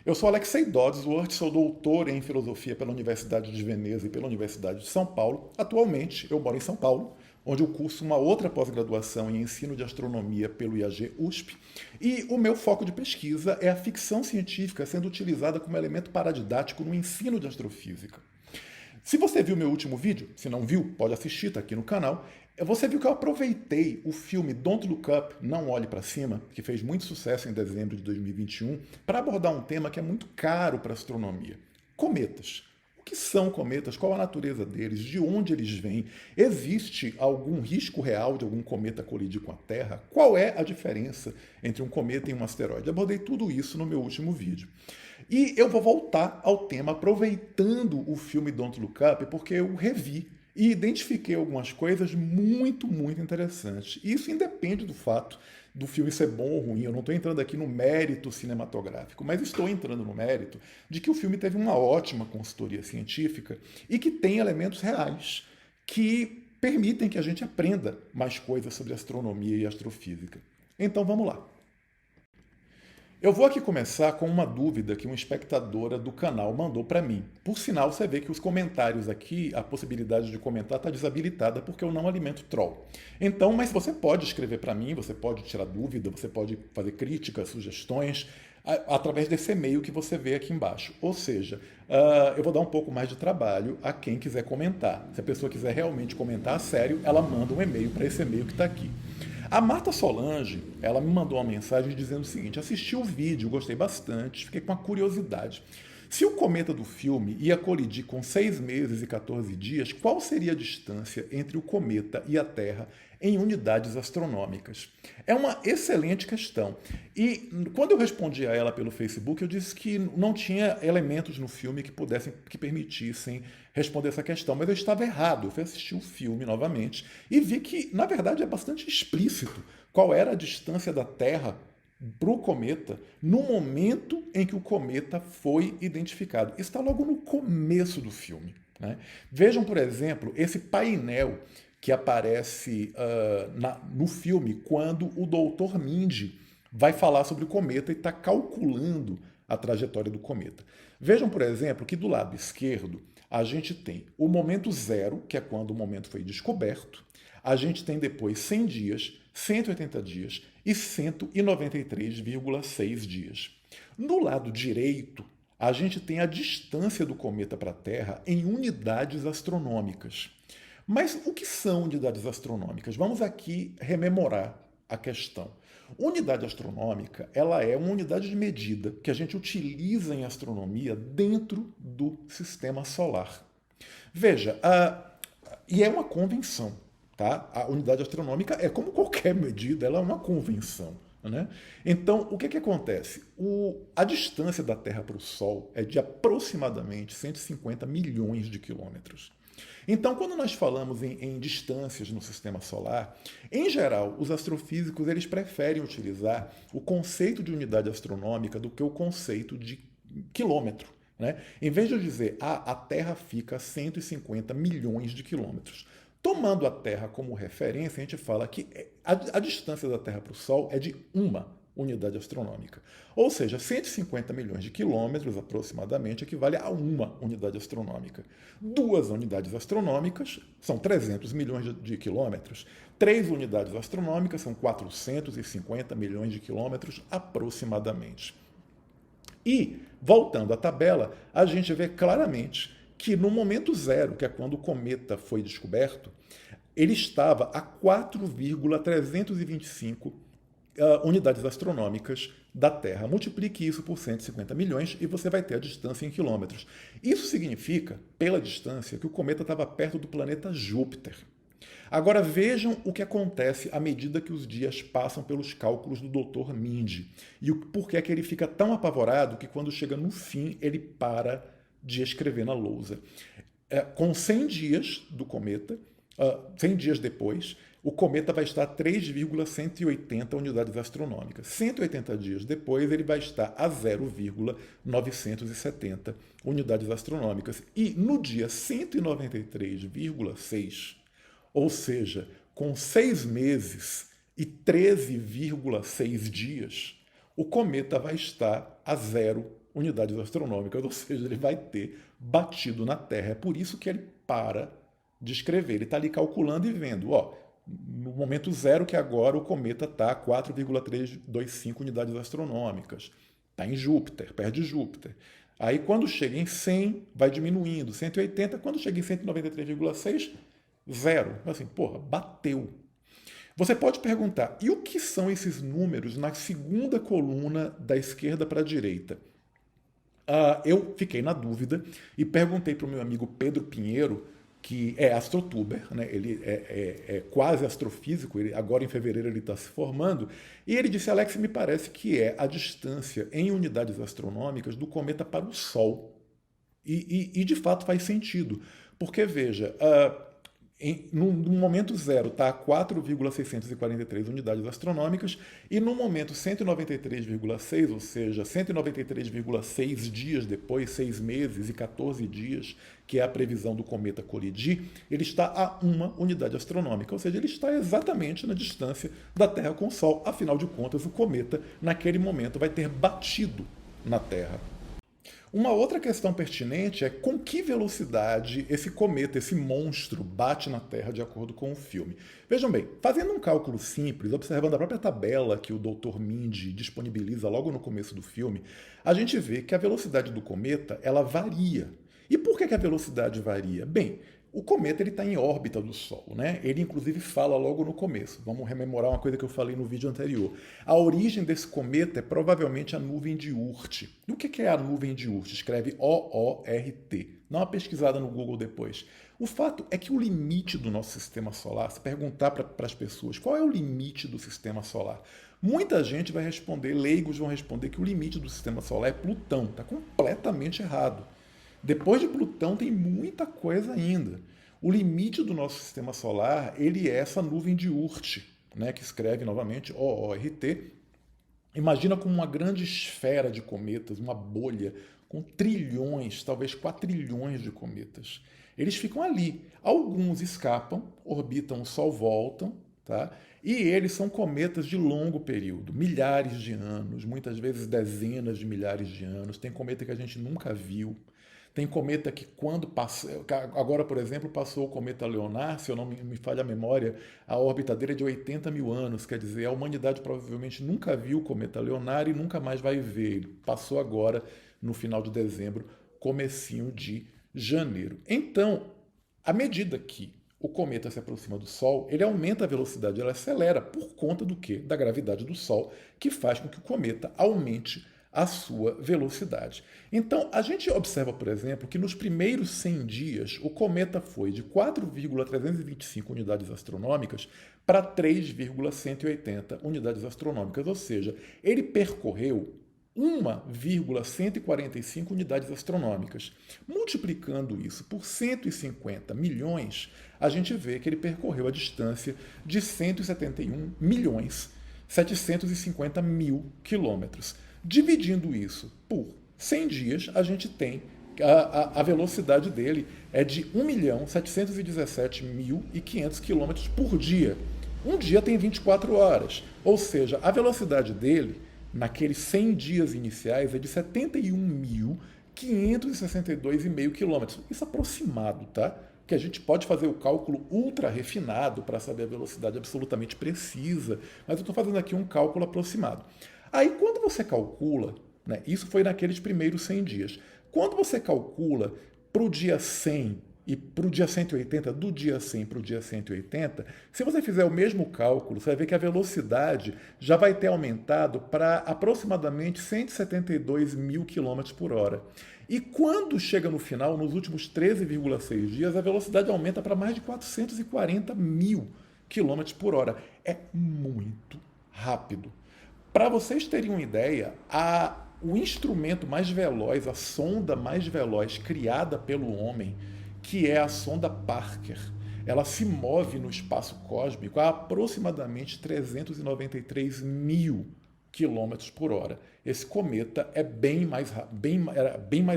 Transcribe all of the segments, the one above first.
Eu sou Alexei Dodsworth, sou doutor em filosofia pela Universidade de Veneza e pela Universidade de São Paulo. Atualmente, eu moro em São Paulo, onde eu curso uma outra pós-graduação em ensino de astronomia pelo IAG USP. E o meu foco de pesquisa é a ficção científica sendo utilizada como elemento paradidático no ensino de astrofísica. Se você viu meu último vídeo, se não viu, pode assistir, está aqui no canal. Você viu que eu aproveitei o filme Don't Look Up, Não Olhe para Cima, que fez muito sucesso em dezembro de 2021, para abordar um tema que é muito caro para a astronomia: cometas. O que são cometas? Qual a natureza deles? De onde eles vêm? Existe algum risco real de algum cometa colidir com a Terra? Qual é a diferença entre um cometa e um asteroide? Abordei tudo isso no meu último vídeo. E eu vou voltar ao tema aproveitando o filme Don't Look Up, porque eu revi e identifiquei algumas coisas muito interessantes. Isso independe do fato do filme ser bom ou ruim. Eu não estou entrando aqui no mérito cinematográfico, mas estou entrando no mérito de que o filme teve uma ótima consultoria científica e que tem elementos reais que permitem que a gente aprenda mais coisas sobre astronomia e astrofísica. Então vamos lá. Eu vou aqui começar com uma dúvida que uma espectadora do canal mandou para mim. Por sinal, você vê que os comentários aqui, a possibilidade de comentar está desabilitada porque eu não alimento troll. Então, mas você pode escrever para mim, você pode tirar dúvida, você pode fazer críticas, sugestões, através desse e-mail que você vê aqui embaixo. Ou seja, eu vou dar um pouco mais de trabalho a quem quiser comentar. Se a pessoa quiser realmente comentar a sério, ela manda um e-mail para esse e-mail que está aqui. A Marta Solange, ela me mandou uma mensagem dizendo o seguinte: assisti o vídeo, gostei bastante, fiquei com uma curiosidade. Se o cometa do filme ia colidir com 6 meses e 14 dias, qual seria a distância entre o cometa e a Terra em unidades astronômicas? É uma excelente questão. E quando eu respondi a ela pelo Facebook, eu disse que não tinha elementos no filme que permitissem responder essa questão, mas eu estava errado. Eu fui assistir o filme novamente e vi que, na verdade, é bastante explícito qual era a distância da Terra para o cometa no momento em que o cometa foi identificado. Está logo no começo do filme, né? Vejam, por exemplo, esse painel que aparece no filme quando o Dr. Mindy vai falar sobre o cometa e está calculando a trajetória do cometa. Vejam, por exemplo, que do lado esquerdo a gente tem o momento zero, que é quando o momento foi descoberto. A gente tem depois 100 dias, 180 dias e 193,6 dias. No lado direito, a gente tem a distância do cometa para a Terra em unidades astronômicas. Mas o que são unidades astronômicas? Vamos aqui rememorar a questão. Unidade astronômica, ela é uma unidade de medida que a gente utiliza em astronomia dentro do sistema solar. Veja, e é uma convenção, tá? A unidade astronômica é como qualquer medida, ela é uma convenção, né? Então, o que acontece? A distância da Terra para o Sol é de aproximadamente 150 milhões de quilômetros. Então, quando nós falamos em distâncias no sistema solar, em geral, os astrofísicos eles preferem utilizar o conceito de unidade astronômica do que o conceito de quilômetro, né? Em vez de eu dizer, a Terra fica a 150 milhões de quilômetros. Tomando a Terra como referência, a gente fala que a distância da Terra para o Sol é de uma unidade astronômica. Ou seja, 150 milhões de quilômetros, aproximadamente, equivale a uma unidade astronômica. 2 unidades astronômicas são 300 milhões de quilômetros. 3 unidades astronômicas são 450 milhões de quilômetros, aproximadamente. E, voltando à tabela, a gente vê claramente que no momento zero, que é quando o cometa foi descoberto, ele estava a 4,325 unidades astronômicas da Terra. Multiplique isso por 150 milhões e você vai ter a distância em quilômetros. Isso significa, pela distância, que o cometa estava perto do planeta Júpiter. Agora vejam o que acontece à medida que os dias passam pelos cálculos do Dr. Mindy e por que é que ele fica tão apavorado que quando chega no fim ele para de escrever na lousa. Com 100 dias do cometa, 100 dias depois, o cometa vai estar a 3,180 unidades astronômicas. 180 dias depois, ele vai estar a 0,970 unidades astronômicas. E no dia 193,6, ou seja, com 6 meses e 13,6 dias, o cometa vai estar a 0 unidades astronômicas, ou seja, ele vai ter batido na Terra. É por isso que ele para de escrever. Ele está ali calculando e vendo, ó, no momento zero, que agora o cometa está a 4,325 unidades astronômicas. Está em Júpiter, perto de Júpiter. Aí quando chega em 100, vai diminuindo. 180, quando chega em 193,6, zero. Assim, porra, bateu. Você pode perguntar, e o que são esses números na segunda coluna da esquerda para a direita? Eu fiquei na dúvida e perguntei para o meu amigo Pedro Pinheiro, que é astrotuber, né? Ele é quase astrofísico, agora em fevereiro ele está se formando, e ele disse, Alex, me parece que é a distância em unidades astronômicas do cometa para o Sol. E de fato faz sentido, porque veja, no momento zero está a 4,643 unidades astronômicas e no momento 193,6, ou seja, 193,6 dias depois, 6 meses e 14 dias, que é a previsão do cometa colidir, ele está a 1 unidade astronômica, ou seja, ele está exatamente na distância da Terra com o Sol. Afinal de contas, o cometa, naquele momento, vai ter batido na Terra. Uma outra questão pertinente é com que velocidade esse cometa, esse monstro, bate na Terra de acordo com o filme. Vejam bem, fazendo um cálculo simples, observando a própria tabela que o Dr. Mindy disponibiliza logo no começo do filme, a gente vê que a velocidade do cometa ela varia. E por que a velocidade varia? Bem, o cometa está em órbita do Sol, né? Ele inclusive fala logo no começo. Vamos rememorar uma coisa que eu falei no vídeo anterior. A origem desse cometa é provavelmente a nuvem de Oort. E o que é a nuvem de Oort? Escreve O-O-R-T. Dá uma pesquisada no Google depois. O fato é que o limite do nosso sistema solar, se perguntar para as pessoas qual é o limite do sistema solar, muita gente vai responder, leigos vão responder que o limite do sistema solar é Plutão. Está completamente errado. Depois de Plutão tem muita coisa ainda. O limite do nosso sistema solar, ele é essa nuvem de Oort, né, que escreve novamente O-O-R-T. Imagina como uma grande esfera de cometas, uma bolha com trilhões, talvez quatrilhões de cometas. Eles ficam ali. Alguns escapam, orbitam o Sol, voltam, tá? E eles são cometas de longo período, milhares de anos, muitas vezes dezenas de milhares de anos. Tem cometa que a gente nunca viu. Tem cometa que quando passa... Agora, por exemplo, passou o cometa Leonard, se eu não me falha a memória, a órbita dele é de 80 mil anos. Quer dizer, a humanidade provavelmente nunca viu o cometa Leonard e nunca mais vai ver. Ele passou agora, no final de dezembro, comecinho de janeiro. Então, à medida que o cometa se aproxima do Sol, ele aumenta a velocidade, ele acelera. Por conta do quê? Da gravidade do Sol, que faz com que o cometa aumente a sua velocidade. Então, a gente observa, por exemplo, que nos primeiros 100 dias, o cometa foi de 4,325 unidades astronômicas para 3,180 unidades astronômicas, ou seja, ele percorreu 1,145 unidades astronômicas. Multiplicando isso por 150 milhões, a gente vê que ele percorreu a distância de 171 milhões 750 mil quilômetros. Dividindo isso por 100 dias, a gente tem a velocidade dele é de 1.717.500 km por dia. Um dia tem 24 horas, ou seja, a velocidade dele, naqueles 100 dias iniciais, é de 71.562,5 km. Isso aproximado, tá? Que a gente pode fazer o cálculo ultra refinado para saber a velocidade absolutamente precisa, mas eu estou fazendo aqui um cálculo aproximado. Aí, quando você calcula, né, isso foi naqueles primeiros 100 dias, quando você calcula para o dia 100 e para o dia 180, do dia 100 para o dia 180, se você fizer o mesmo cálculo, você vai ver que a velocidade já vai ter aumentado para aproximadamente 172 mil km por hora. E quando chega no final, nos últimos 13,6 dias, a velocidade aumenta para mais de 440 mil km por hora. É muito rápido. Para vocês terem uma ideia, o instrumento mais veloz, a sonda mais veloz criada pelo homem, que é a sonda Parker, ela se move no espaço cósmico a aproximadamente 393 mil quilômetros por hora. Esse cometa é bem mais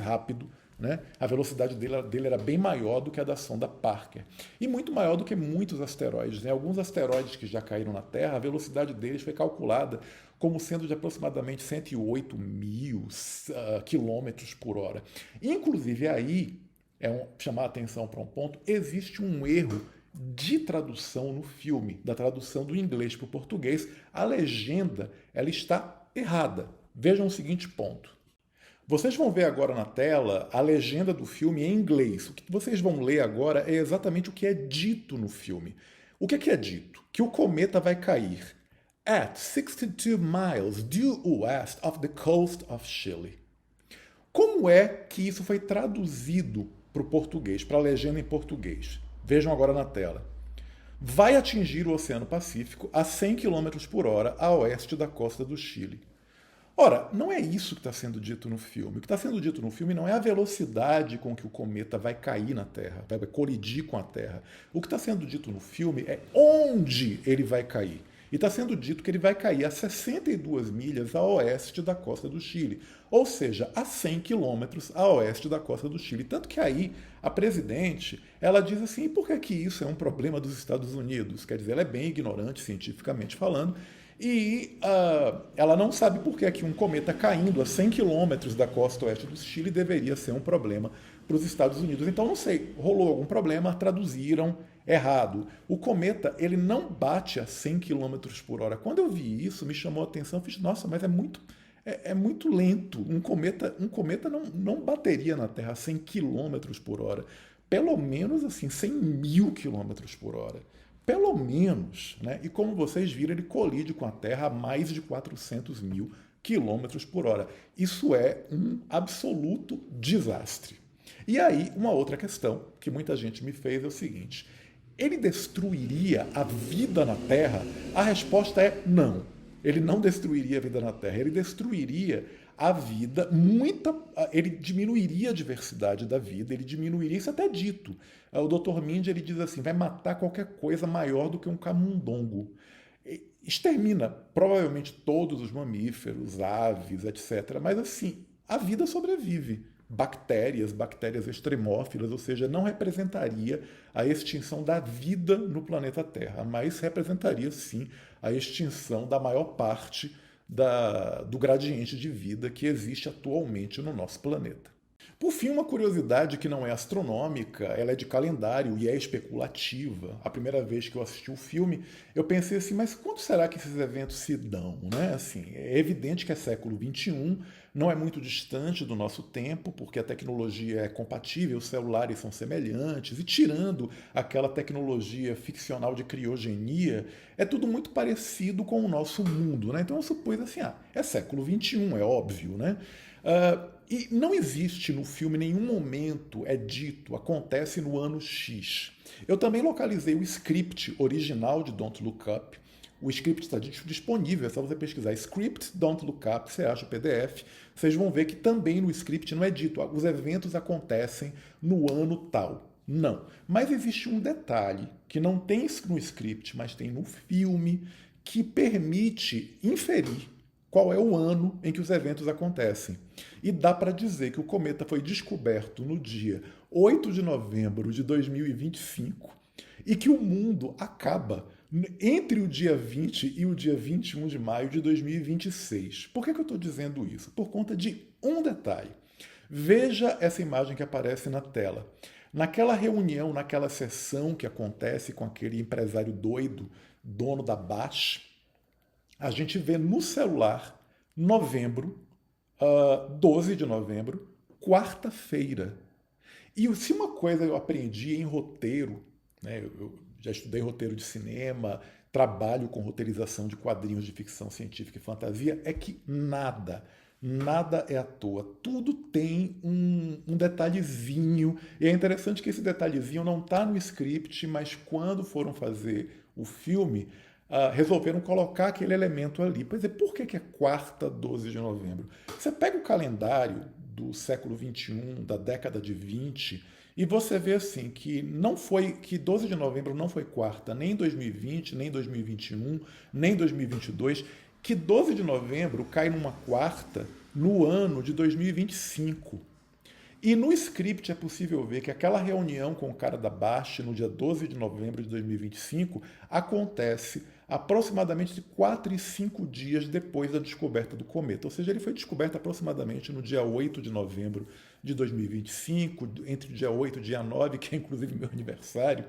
rápido né? A velocidade dele era bem maior do que a da sonda Parker. E muito maior do que muitos asteroides, né? Alguns asteroides que já caíram na Terra, a velocidade deles foi calculada como sendo de aproximadamente 108 mil quilômetros por hora. Inclusive aí, chamar a atenção para um ponto, existe um erro de tradução no filme, da tradução do inglês para o português. A legenda ela está errada. Vejam o seguinte ponto. Vocês vão ver agora na tela a legenda do filme em inglês. O que vocês vão ler agora é exatamente o que é dito no filme. O que é dito? Que o cometa vai cair at 62 miles due west of the coast of Chile. Como é que isso foi traduzido para o português, para a legenda em português? Vejam agora na tela. Vai atingir o Oceano Pacífico a 100 km por hora a oeste da costa do Chile. Ora, não é isso que está sendo dito no filme. O que está sendo dito no filme não é a velocidade com que o cometa vai cair na Terra, vai colidir com a Terra. O que está sendo dito no filme é onde ele vai cair. E está sendo dito que ele vai cair a 62 milhas a oeste da costa do Chile, ou seja, a 100 quilômetros a oeste da costa do Chile. Tanto que aí a presidente, ela diz assim, por que isso é um problema dos Estados Unidos? Quer dizer, ela é bem ignorante cientificamente falando, e ela não sabe por que um cometa caindo a 100 quilômetros da costa oeste do Chile deveria ser um problema para os Estados Unidos. Então, não sei, rolou algum problema, traduziram errado. O cometa, ele não bate a 100 km por hora. Quando eu vi isso, me chamou a atenção, eu fiz, nossa, mas é muito lento. Um cometa não bateria na Terra a 100 km por hora. Pelo menos, assim, 100 mil km por hora. Pelo menos, né? E como vocês viram, ele colide com a Terra a mais de 400 mil quilômetros por hora. Isso é um absoluto desastre. E aí, uma outra questão que muita gente me fez é o seguinte: ele destruiria a vida na Terra? A resposta é não. Ele não destruiria a vida na Terra. Ele destruiria a vida, ele diminuiria a diversidade da vida, ele diminuiria, isso é até dito. O Dr. Mindy, ele diz assim, vai matar qualquer coisa maior do que um camundongo. Extermina provavelmente todos os mamíferos, aves, etc. Mas assim, a vida sobrevive. Bactérias extremófilas, ou seja, não representaria a extinção da vida no planeta Terra, mas representaria sim a extinção da maior parte do gradiente de vida que existe atualmente no nosso planeta. Por fim, uma curiosidade que não é astronômica, ela é de calendário e é especulativa. A primeira vez que eu assisti o filme, eu pensei assim, mas quando será que esses eventos se dão? Né? Assim, é evidente que é século XXI, não é muito distante do nosso tempo, porque a tecnologia é compatível, os celulares são semelhantes, e tirando aquela tecnologia ficcional de criogenia, é tudo muito parecido com o nosso mundo. Né? Então eu supus assim, é século XXI, é óbvio, né? E não existe no filme nenhum momento, é dito, acontece no ano X. Eu também localizei o script original de Don't Look Up. O script está disponível, é só você pesquisar script Don't Look Up, você acha o PDF. Vocês vão ver que também no script não é dito, os eventos acontecem no ano tal. Não. Mas existe um detalhe que não tem no script, mas tem no filme, que permite inferir qual é o ano em que os eventos acontecem. E dá para dizer que o cometa foi descoberto no dia 8 de novembro de 2025 e que o mundo acaba entre o dia 20 e o dia 21 de maio de 2026. Por que eu estou dizendo isso? Por conta de um detalhe. Veja essa imagem que aparece na tela. Naquela reunião, naquela sessão que acontece com aquele empresário doido, dono da Bosch, a gente vê no celular, 12 de novembro, quarta-feira. E se uma coisa eu aprendi em roteiro, né, eu já estudei roteiro de cinema, trabalho com roteirização de quadrinhos de ficção científica e fantasia, é que nada é à toa. Tudo tem um detalhezinho. E é interessante que esse detalhezinho não está no script, mas quando foram fazer o filme, resolveram colocar aquele elemento ali. Pois é, por que é quarta, 12 de novembro? Você pega o calendário do século XXI, da década de 20, e você vê assim que 12 de novembro não foi quarta nem em 2020, nem em 2021, nem em 2022, que 12 de novembro cai numa quarta no ano de 2025. E no script é possível ver que aquela reunião com o cara da Bast no dia 12 de novembro de 2025 acontece aproximadamente de 4 e 5 dias depois da descoberta do cometa. Ou seja, ele foi descoberto aproximadamente no dia 8 de novembro de 2025, entre o dia 8 e o dia 9, que é inclusive meu aniversário.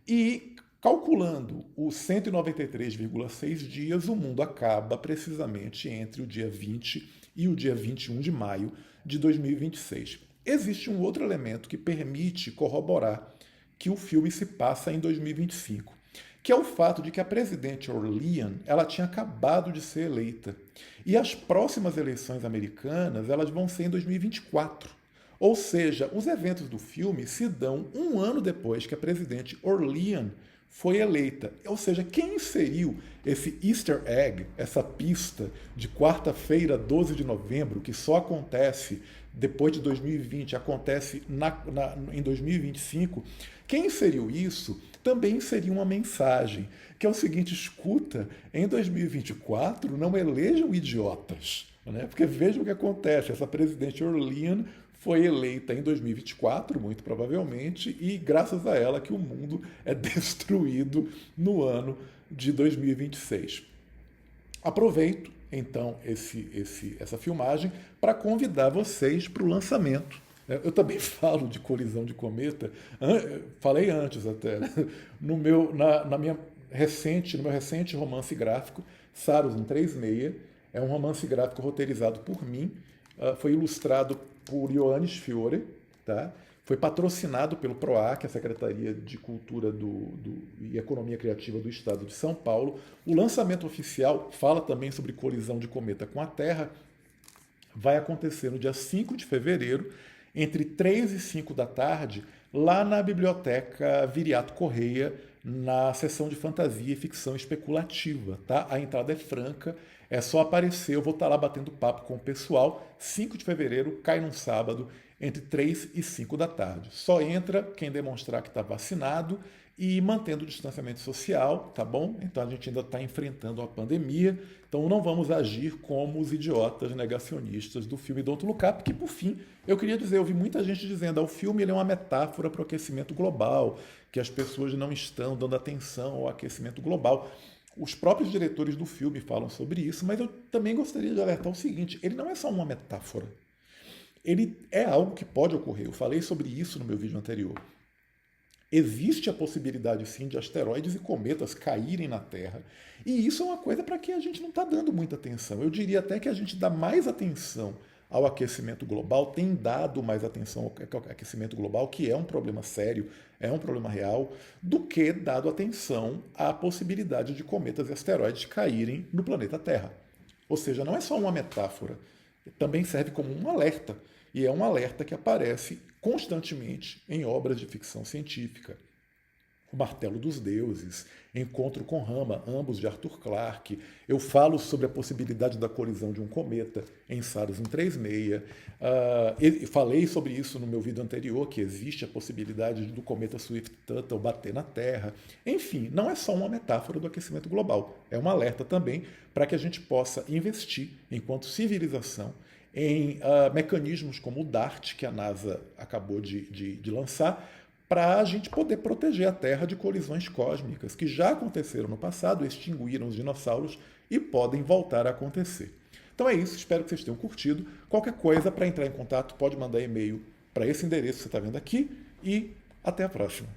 E calculando os 193,6 dias, o mundo acaba precisamente entre o dia 20 e o dia 21 de maio de 2026. Existe um outro elemento que permite corroborar que o filme se passa em 2025, que é o fato de que a presidente Orlean ela tinha acabado de ser eleita. E as próximas eleições americanas elas vão ser em 2024. Ou seja, os eventos do filme se dão um ano depois que a presidente Orlean foi eleita. Ou seja, quem inseriu esse easter egg, essa pista de quarta-feira, 12 de novembro, que só acontece depois de 2020, acontece em 2025, quem inseriu isso também inseriu uma mensagem, que é o seguinte: escuta, em 2024 não elejam idiotas, né? Porque vejam o que acontece, essa presidente Orlean foi eleita em 2024, muito provavelmente, e graças a ela que o mundo é destruído no ano de 2026. Aproveito, então, essa filmagem para convidar vocês para o lançamento. Eu também falo de colisão de cometa, falei antes até, no meu recente romance gráfico, Saros em 3/6, é um romance gráfico roteirizado por mim, foi ilustrado por Ioannis Fiore, tá? Foi patrocinado pelo PROAC, a Secretaria de Cultura e Economia Criativa do Estado de São Paulo. O lançamento oficial fala também sobre colisão de cometa com a Terra. Vai acontecer no dia 5 de fevereiro, entre 3 e 5 da tarde, lá na Biblioteca Viriato Correia, na seção de fantasia e ficção especulativa, tá? A entrada é franca, é só aparecer, eu vou estar lá batendo papo com o pessoal. 5 de fevereiro, cai num sábado, entre 3 e 5 da tarde. Só entra quem demonstrar que está vacinado e mantendo o distanciamento social, tá bom? Então a gente ainda está enfrentando a pandemia, então não vamos agir como os idiotas negacionistas do filme Don't Look Up, que por fim, eu queria dizer, eu vi muita gente dizendo, o filme ele é uma metáfora para o aquecimento global, que as pessoas não estão dando atenção ao aquecimento global. Os próprios diretores do filme falam sobre isso, mas eu também gostaria de alertar o seguinte, ele não é só uma metáfora. Ele é algo que pode ocorrer. Eu falei sobre isso no meu vídeo anterior. Existe a possibilidade, sim, de asteroides e cometas caírem na Terra. E isso é uma coisa para que a gente não está dando muita atenção. Eu diria até que a gente dá mais atenção ao aquecimento global, tem dado mais atenção ao aquecimento global, que é um problema sério, é um problema real, do que dado atenção à possibilidade de cometas e asteroides caírem no planeta Terra. Ou seja, não é só uma metáfora, também serve como um alerta. E é um alerta que aparece constantemente em obras de ficção científica. O Martelo dos Deuses, Encontro com Rama, ambos de Arthur Clarke. Eu falo sobre a possibilidade da colisão de um cometa em Saros em 3/6. Falei sobre isso no meu vídeo anterior, que existe a possibilidade do cometa Swift-Tuttle bater na Terra. Enfim, não é só uma metáfora do aquecimento global. É um alerta também para que a gente possa investir, enquanto civilização, em mecanismos como o DART, que a NASA acabou de lançar, para a gente poder proteger a Terra de colisões cósmicas que já aconteceram no passado, extinguiram os dinossauros e podem voltar a acontecer. Então é isso, espero que vocês tenham curtido. Qualquer coisa, para entrar em contato, pode mandar e-mail para esse endereço que você está vendo aqui e até a próxima.